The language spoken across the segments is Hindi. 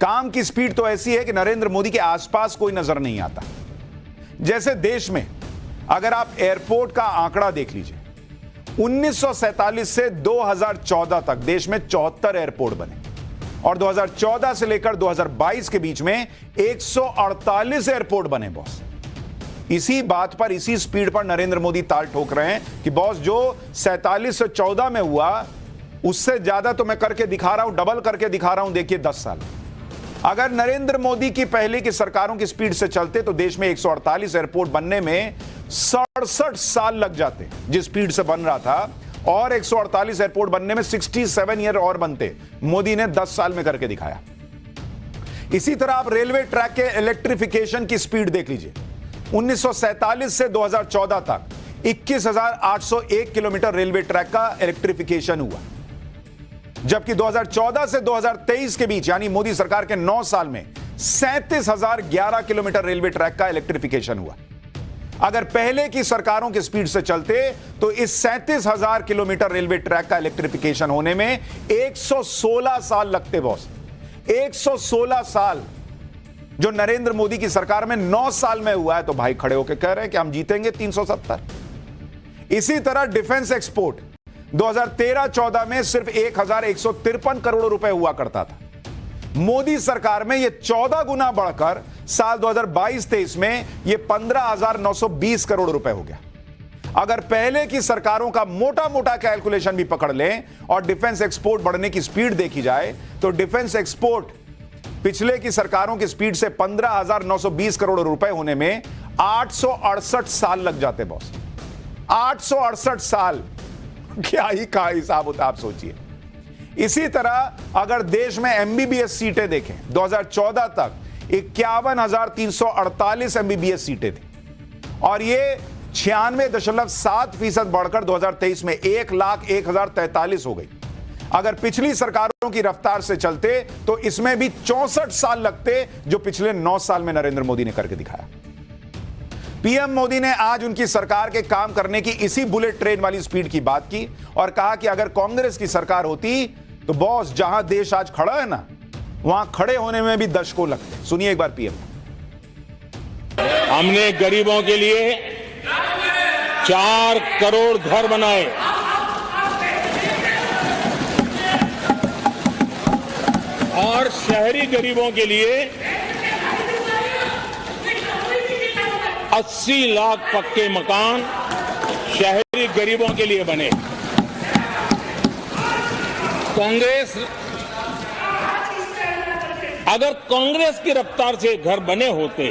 काम की स्पीड तो ऐसी है कि नरेंद्र मोदी के आसपास कोई नजर नहीं आता। जैसे देश में अगर आप एयरपोर्ट का आंकड़ा देख लीजिए, 1947 से 2014 तक देश में 74 एयरपोर्ट बने और 2014 से लेकर 2022 के बीच में 148 एयरपोर्ट बने बॉस। इसी बात पर, इसी स्पीड पर नरेंद्र मोदी ताल ठोक रहे हैं कि बॉस जो 47 से 14 में हुआ उससे ज्यादा तो मैं करके दिखा रहा हूं, डबल करके दिखा रहा हूं, देखिए 10 साल। अगर नरेंद्र मोदी की पहले की सरकारों की स्पीड से चलते तो देश में 148 एयरपोर्ट बनने में 67 साल लग जाते जिस स्पीड से बन रहा था, और 148 एयरपोर्ट बनने में 67 ईयर और बनते। मोदी ने 10 साल में करके दिखाया। इसी तरह आप रेलवे ट्रैक के इलेक्ट्रिफिकेशन की स्पीड देख लीजिए। 1947 से 2014 तक 21,801 किलोमीटर रेलवे ट्रैक का इलेक्ट्रिफिकेशन हुआ, जबकि 2014 से 2023 के बीच यानी मोदी सरकार के 9 साल में 37,011 किलोमीटर रेलवे ट्रैक का इलेक्ट्रिफिकेशन हुआ। अगर पहले की सरकारों की स्पीड से चलते तो इस 37,000 किलोमीटर रेलवे ट्रैक का इलेक्ट्रिफिकेशन होने में 116 साल लगते बॉस। 116 साल जो नरेंद्र मोदी की सरकार में 9 साल में हुआ है। तो भाई खड़े होकर कह रहे हैं कि हम जीतेंगे 370। इसी तरह डिफेंस एक्सपोर्ट 2013-14 में सिर्फ 1,153 करोड़ रुपए हुआ करता था। मोदी सरकार में यह 14 गुना बढ़कर साल 2022-23 में यह 15,920 करोड़ रुपए हो गया। अगर पहले की सरकारों का मोटा मोटा कैलकुलेशन भी पकड़ लें और डिफेंस एक्सपोर्ट बढ़ने की स्पीड देखी जाए तो डिफेंस एक्सपोर्ट पिछले की सरकारों की स्पीड से 15,920 करोड़ रुपए होने में 868 साल लग जाते बॉस। 868 साल, क्या ही का हिसाब होता आप सोचिए। इसी तरह अगर देश में एमबीबीएस सीटें देखें, 2014 तक 51,348 एमबीबीएस सीटें थी और ये 96.7% बढ़कर 2023 में 1,01,043 हो गई। अगर पिछली सरकारों की रफ्तार से चलते तो इसमें भी 64 साल लगते, जो पिछले 9 साल में नरेंद्र मोदी ने करके दिखाया। पीएम मोदी ने आज उनकी सरकार के काम करने की इसी बुलेट ट्रेन वाली स्पीड की बात की और कहा कि अगर कांग्रेस की सरकार होती तो बॉस जहां देश आज खड़ा है ना, वहां खड़े होने में भी दशकों लगते। सुनिए एक बार पीएम। हमने गरीबों के लिए 4 करोड़ घर बनाए, और शहरी गरीबों के लिए 80 लाख पक्के मकान शहरी गरीबों के लिए बने। अगर कांग्रेस की रफ्तार से घर बने होते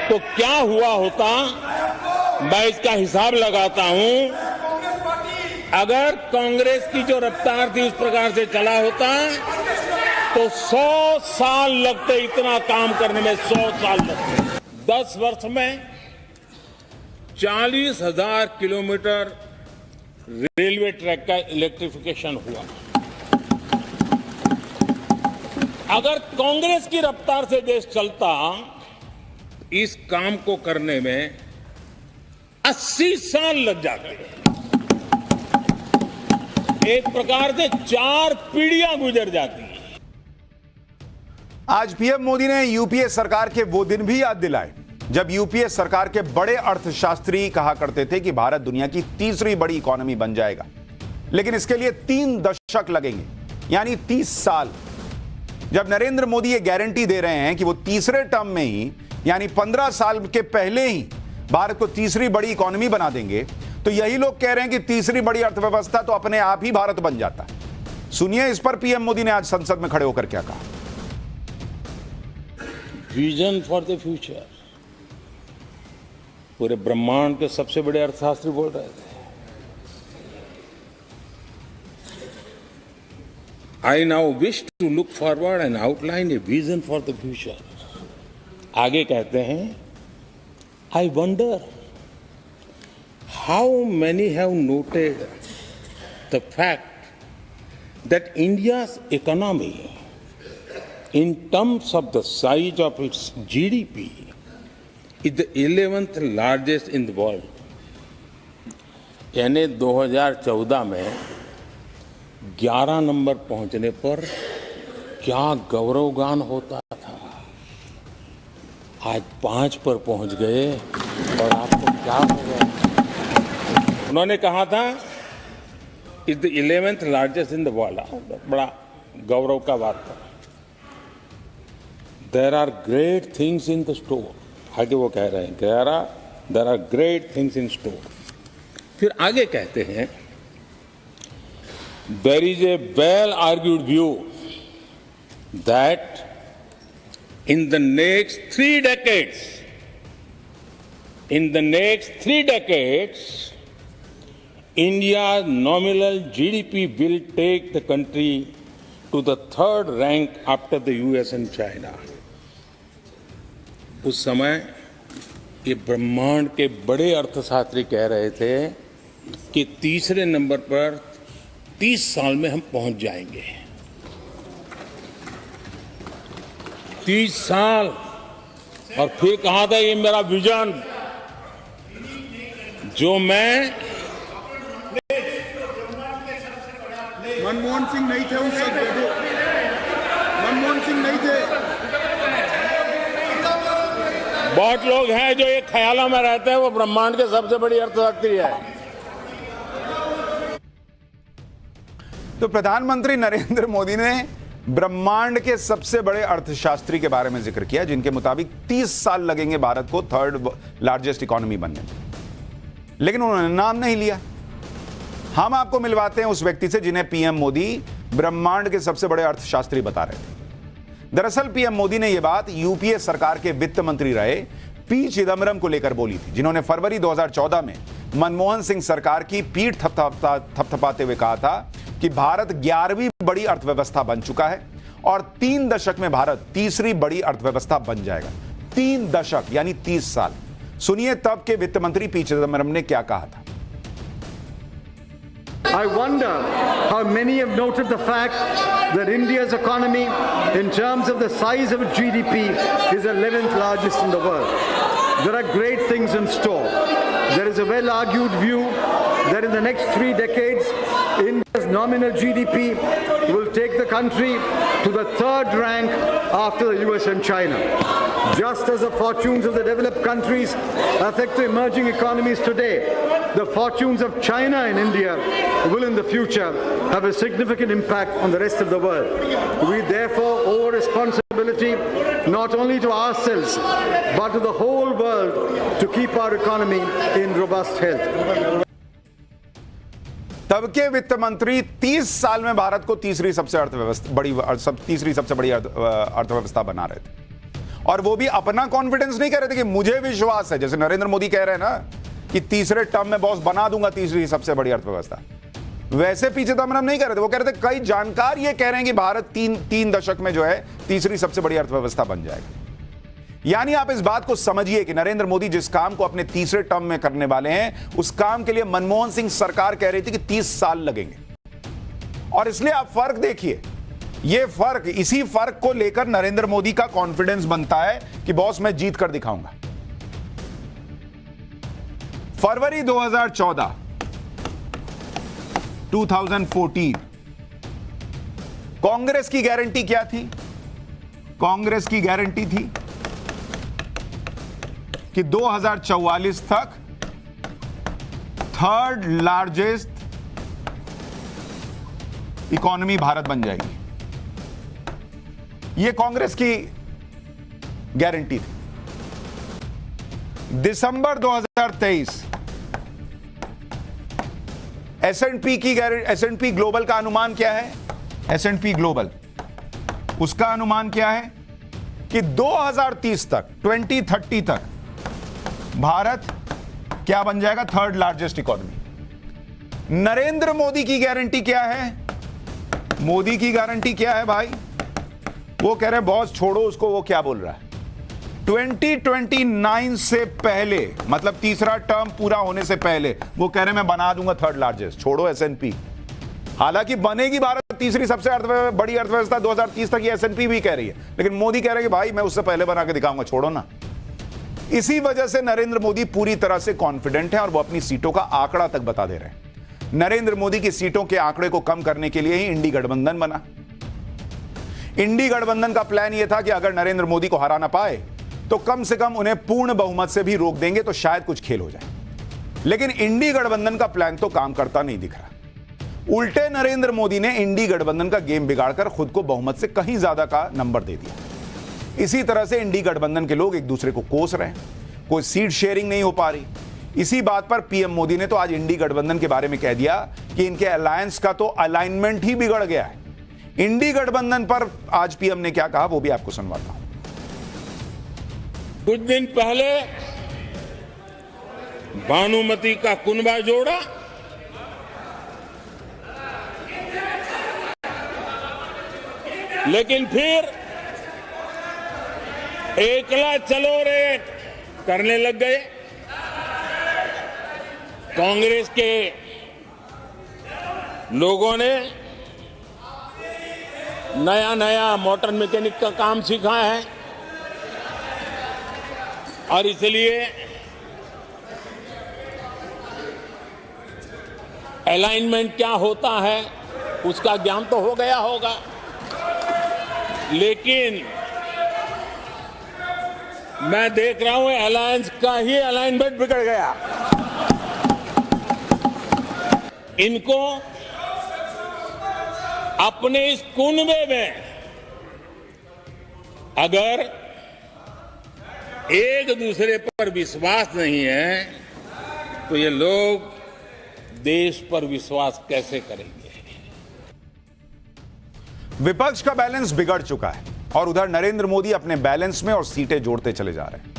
तो क्या हुआ होता, मैं इसका हिसाब लगाता हूं। अगर कांग्रेस की जो रफ्तार थी उस प्रकार से चला होता तो 100 साल लगते, इतना काम करने में 100 साल लगते। 10 वर्ष में 40,000 किलोमीटर रेलवे ट्रैक का इलेक्ट्रिफिकेशन हुआ। अगर कांग्रेस की रफ्तार से देश चलता, इस काम को करने में 80 साल लग जाते। एक प्रकार से 4 पीढ़ियां गुजर जाती। आज पीएम मोदी ने यूपीए सरकार के वो दिन भी याद दिलाए जब यूपीए सरकार के बड़े अर्थशास्त्री कहा करते थे कि भारत दुनिया की तीसरी बड़ी इकोनॉमी बन जाएगा, लेकिन इसके लिए 3 दशक लगेंगे, यानी 30 साल। जब नरेंद्र मोदी ये गारंटी दे रहे हैं कि वो तीसरे टर्म में ही, यानी 15 साल के पहले ही भारत को तीसरी बड़ी इकोनॉमी बना देंगे, तो यही लोग कह रहे हैं कि तीसरी बड़ी अर्थव्यवस्था तो अपने आप ही भारत बन जाता है। सुनिए इस पर पीएम मोदी ने आज संसद में खड़े होकर क्या कहा। विजन फॉर द फ्यूचर, पूरे ब्रह्मांड के सबसे बड़े अर्थशास्त्री बोल रहे थे। I now wish to look forward and outline a vision for the future. आगे कहते हैं, I wonder how many have noted the fact that India's economy, in terms of the size of its GDP, is the 11th largest in the world. यानी 2014 में 11 नंबर पहुंचने पर क्या गौरवगान होता था। आज 5 पर पहुंच गए और आपको क्या हो गया। उन्होंने कहा था is the 11th largest in the world. बड़ा गौरव का बात था। There are great things in the store. आगे वो कह रहे हैं there are great things in store. फिर आगे कहते हैं there is a well argued view that in the next 3 decades, India's nominal GDP will take the country to the 3rd rank after the US and China. उस समय ये ब्रह्मांड के बड़े अर्थशास्त्री कह रहे थे कि तीसरे नंबर पर 30 साल में हम पहुंच जाएंगे। 30 साल। और फिर कहा था ये मेरा विजन जो मैं मनमोहन सिंह नहीं थे उस समय। मनमोहन सिंह नहीं थे। बहुत लोग हैं जो एक ख्यालों में रहते हैं वो ब्रह्मांड के सबसे बड़ी अर्थशास्त्री है। तो प्रधानमंत्री नरेंद्र मोदी ने ब्रह्मांड के सबसे बड़े अर्थशास्त्री के बारे में जिक्र किया जिनके मुताबिक 30 साल लगेंगे भारत को 3rd लार्जेस्ट इकोनॉमी बनने में, लेकिन उन्होंने नाम नहीं लिया। हम आपको मिलवाते हैं उस व्यक्ति से जिन्हें पीएम मोदी ब्रह्मांड के सबसे बड़े अर्थशास्त्री बता रहे थे। दरअसल पीएम मोदी ने यह बात यूपीए सरकार के वित्त मंत्री रहे पी चिदम्बरम को लेकर बोली थी, जिन्होंने फरवरी 2014 में मनमोहन सिंह सरकार की पीठ थपथपाते हुए कहा था कि भारत 11वीं बड़ी अर्थव्यवस्था बन चुका है और 3 दशक में भारत तीसरी बड़ी अर्थव्यवस्था बन जाएगा। 3 दशक यानी 30 साल। सुनिए तब के वित्त मंत्री पी चिदम्बरम ने क्या कहा था। I wonder how many have noted the fact that India's economy, in terms of the size of its GDP, is the 11th largest in the world. There are great things in store. There is a well-argued view that in the next 3 decades, India's nominal GDP will take the country to the 3rd rank after the US and China. Just as the fortunes of the developed countries affect the emerging economies today, the fortunes of China and India will in the future have a significant impact on the rest of the world. We therefore owe a responsibility not only to ourselves but to the whole world to keep our economy in robust health. तब के वित्त मंत्री 30 साल में भारत को तीसरी सबसे बड़ी अर्थव्यवस्था बना रहे थे, और वो भी अपना कॉन्फिडेंस नहीं कह रहे थे कि मुझे विश्वास है, जैसे नरेंद्र मोदी कह रहे हैं ना कि तीसरे टर्म में बॉस बना दूंगा तीसरी सबसे बड़ी अर्थव्यवस्था। वैसे पी चिदम्बरम नहीं कह रहे थे, वो कह रहे थे कई जानकार ये कह रहे हैं कि भारत तीन दशक में जो है तीसरी सबसे बड़ी अर्थव्यवस्था बन जाएगा। यानी आप इस बात को समझिए कि नरेंद्र मोदी जिस काम को अपने तीसरे टर्म में करने वाले हैं उस काम के लिए मनमोहन सिंह सरकार कह रही थी कि 30 साल लगेंगे। और इसलिए आप फर्क देखिए, ये फर्क, इसी फर्क को लेकर नरेंद्र मोदी का कॉन्फिडेंस बनता है कि बॉस मैं जीत कर दिखाऊंगा। फरवरी 2014 कांग्रेस की गारंटी क्या थी? कांग्रेस की गारंटी थी कि 2044 तक 3rd लार्जेस्ट इकोनॉमी भारत बन जाएगी। यह कांग्रेस की गारंटी थी। दिसंबर 2023 एस&पी ग्लोबल का अनुमान क्या है? एस&पी ग्लोबल उसका अनुमान क्या है कि 2030 तक 2030 तक भारत क्या बन जाएगा? 3rd largest economy. Narendra Modi की गारंटी क्या है? मोदी की गारंटी क्या है भाई? वो कह रहे हैं बॉस छोड़ो उसको, वो क्या बोल रहा है 2029 से पहले, मतलब तीसरा टर्म पूरा होने से पहले वो कह रहे हैं मैं बना दूंगा 3rd लार्जेस्ट। छोड़ो एस&पी, हालांकि बनेगी भारत तीसरी सबसे बड़ी अर्थव्यवस्था 2030 तक, ये एस&पी भी कह रही है, लेकिन मोदी कह रहे हैं कि भाई मैं उससे पहले बना के दिखाऊंगा, छोड़ो ना। इसी वजह से नरेंद्र मोदी पूरी तरह से कॉन्फिडेंट है और वो अपनी सीटों का आंकड़ा तक बता दे रहे हैं। नरेंद्र मोदी की सीटों के आंकड़े को कम करने के लिए ही इंडी गठबंधन बना। इंडी गठबंधन का प्लान यह था कि अगर नरेंद्र मोदी को हरा ना पाए तो कम से कम उन्हें पूर्ण बहुमत से भी रोक देंगे तो शायद कुछ खेल हो जाए। लेकिन इंडी गठबंधन का प्लान तो काम करता नहीं दिख रहा। उल्टे नरेंद्र मोदी ने इंडी गठबंधन का गेम बिगाड़कर खुद को बहुमत से कहीं ज्यादा का नंबर दे दिया। इसी तरह से इंडी गठबंधन के लोग एक दूसरे को कोस रहे हैं, कोई सीट शेयरिंग नहीं हो पा रही। इसी बात पर पीएम मोदी ने तो आज इंडी गठबंधन के बारे में कह दिया कि इनके अलायंस का तो अलाइनमेंट ही बिगड़ गया है। इंडी गठबंधन पर आज पीएम ने क्या कहा वो भी आपको सुनवाता हूं। कुछ दिन पहले भानुमति का कुनबा जोड़ा, लेकिन फिर एकला चलो रे करने लग गए। कांग्रेस के लोगों ने नया नया मोटर मैकेनिक का काम सीखा है और इसलिए अलाइनमेंट क्या होता है उसका ज्ञान तो हो गया होगा, लेकिन मैं देख रहा हूं अलायंस का ही अलाइनमेंट बिगड़ गया। इनको अपने इस कुनबे में अगर एक दूसरे पर विश्वास नहीं है तो ये लोग देश पर विश्वास कैसे करेंगे। विपक्ष का बैलेंस बिगड़ चुका है और उधर नरेंद्र मोदी अपने बैलेंस में और सीटें जोड़ते चले जा रहे हैं।